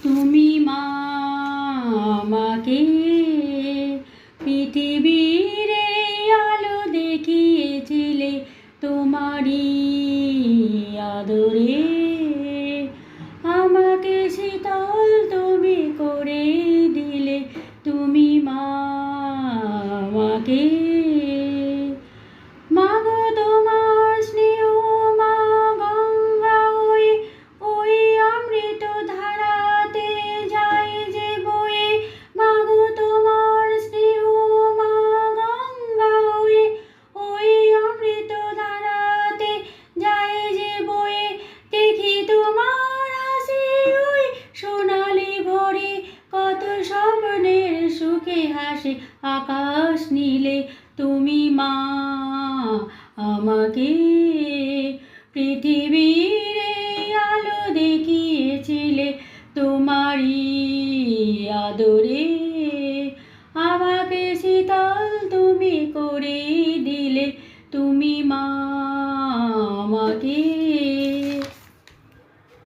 তুমি মা আমাকে পৃথিবীর এই আলো দেখিয়েছিলে তোমারই আদরে। আমাকে শীতল তুমি করে দিলে, তুমি মা আমাকে। মাগো তোমার স্নেহ মা গঙ্গা হয়ে ওই অমৃত ধারাতে যায় যে বয়ে। মাগো তোমার স্নেহ মা গঙ্গা হয়ে ওই অমৃত ধারাতে যায় যে বয়ে। দেখি তোমার হাসি ওই সোনালি ভরে, কত স্বপ্নের সুখে হাসে আকাশ নীলে। তুমি মা আমাকে পৃথিবীর এই আলো দেখিয়েছিলে তোমারই আদরে। আমাকে শীতল তুমি করে দিলে, তুমি মা আমাকে।